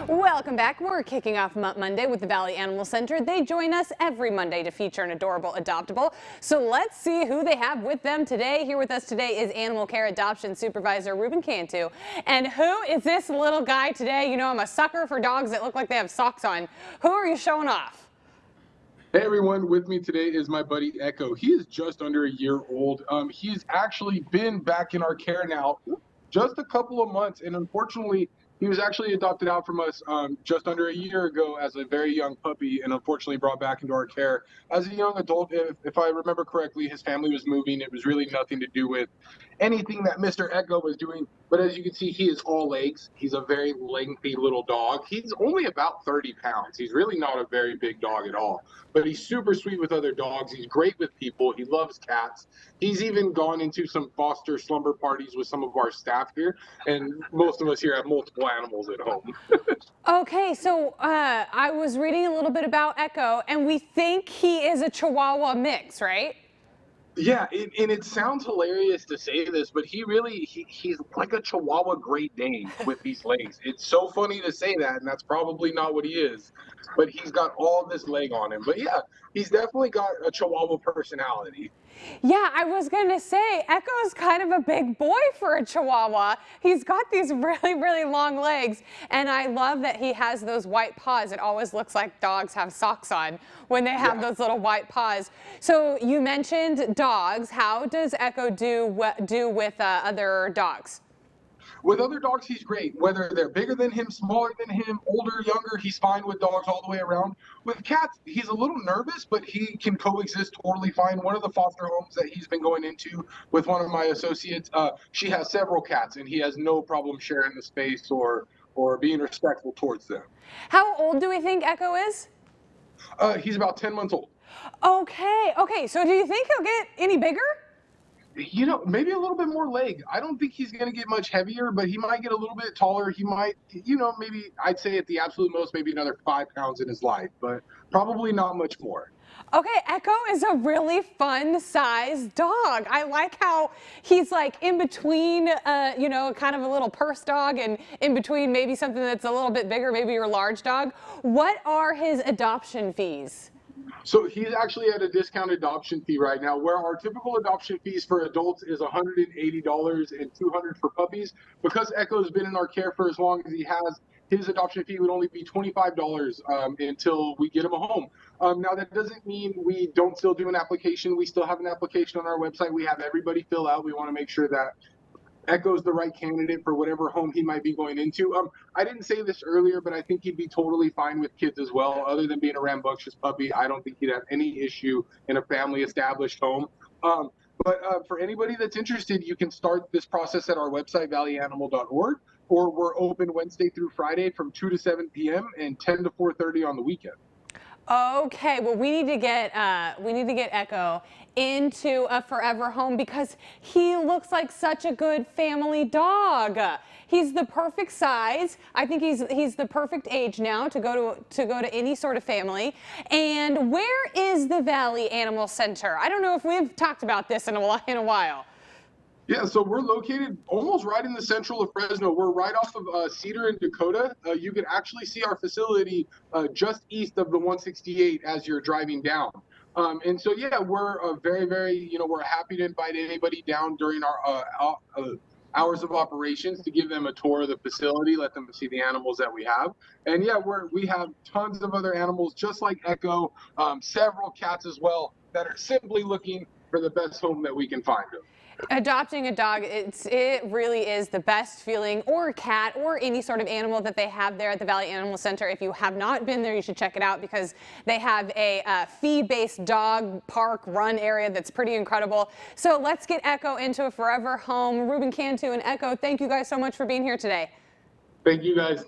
Welcome back. We're kicking off Monday with the Valley Animal Center. They join us every Monday to feature an adorable adoptable. So let's see who they have with them today. Here with us today is Animal Care Adoption Supervisor Ruben Cantu. And who is this little guy today? You know, I'm a sucker for dogs that look like they have socks on. Who are you showing off? Hey everyone, with me today is my buddy Echo. He is just under a year old. He's actually been back in our care now just a couple of months, and unfortunately, he was actually adopted out from us just under a year ago as a very young puppy, and unfortunately brought back into our care as a young adult. If I remember correctly, his family was moving. It was really nothing to do with anything that Mr. Echo was doing. But as you can see, he is all legs. He's a very lengthy little dog. He's only about 30 pounds. He's really not a very big dog at all, but he's super sweet with other dogs. He's great with people. He loves cats. He's even gone into some foster slumber parties with some of our staff here, and most of us here have multiple animals at home. Okay, so I was reading a little bit about Echo, and we think he is a Chihuahua mix, right? Yeah, and it sounds hilarious to say this, but he's like a Chihuahua Great Dane with these legs. It's so funny to say that, and that's probably not what he is, but he's got all this leg on him. But yeah, he's definitely got a Chihuahua personality. Yeah, I was going to say, Echo's kind of a big boy for a Chihuahua. He's got these really, really long legs, and I love that he has those white paws. It always looks like dogs have socks on when they have those little white paws. So you mentioned dogs. How does Echo do with other dogs? With other dogs, he's great. Whether they're bigger than him, smaller than him, older, younger, he's fine with dogs all the way around. With cats, he's a little nervous, but he can coexist totally fine. One of the foster homes that he's been going into with one of my associates, she has several cats, and he has no problem sharing the space or being respectful towards them. How old do we think Echo is? He's about 10 months old. Okay. So do you think he'll get any bigger? You know, maybe a little bit more leg. I don't think he's going to get much heavier, but he might get a little bit taller. He might, maybe I'd say at the absolute most, maybe another 5 pounds in his life, but probably not much more. Okay, Echo is a really fun sized dog. I like how he's like in between, kind of a little purse dog and in between maybe something that's a little bit bigger, maybe your large dog. What are his adoption fees? So he's actually at a discounted adoption fee right now, where our typical adoption fees for adults is $180 and $200 for puppies. Because Echo's been in our care for as long as he has, his adoption fee would only be $25 until we get him a home. Now, that doesn't mean we don't still do an application. We still have an application on our website. We have everybody fill out. We want to make sure that Echo's the right candidate for whatever home he might be going into. I didn't say this earlier, but I think he'd be totally fine with kids as well. Other than being a rambunctious puppy, I don't think he'd have any issue in a family established home. But for anybody that's interested, you can start this process at our website, valleyanimal.org, or we're open Wednesday through Friday from 2 to 7 p.m. and 10 to 4:30 on the weekend. Okay, well, we need to get Echo into a forever home because he looks like such a good family dog. He's the perfect size. I think he's the perfect age now to go to any sort of family. And where is the Valley Animal Center? I don't know if we've talked about this in a while. Yeah, so we're located almost right in the central of Fresno. We're right off of Cedar and Dakota. You can actually see our facility just east of the 168 as you're driving down. And so, yeah, we're very, very, we're happy to invite anybody down during our hours of operations to give them a tour of the facility, let them see the animals that we have. And yeah, we have tons of other animals just like Echo, several cats as well that are simply looking for the best home that we can find them. Adopting a dog, it really is the best feeling, or a cat, or any sort of animal that they have there at the Valley Animal Center. If you have not been there, you should check it out because they have a fee-based dog park run area that's pretty incredible. So let's get Echo into a forever home. Ruben Cantu and Echo, thank you guys so much for being here today. Thank you guys.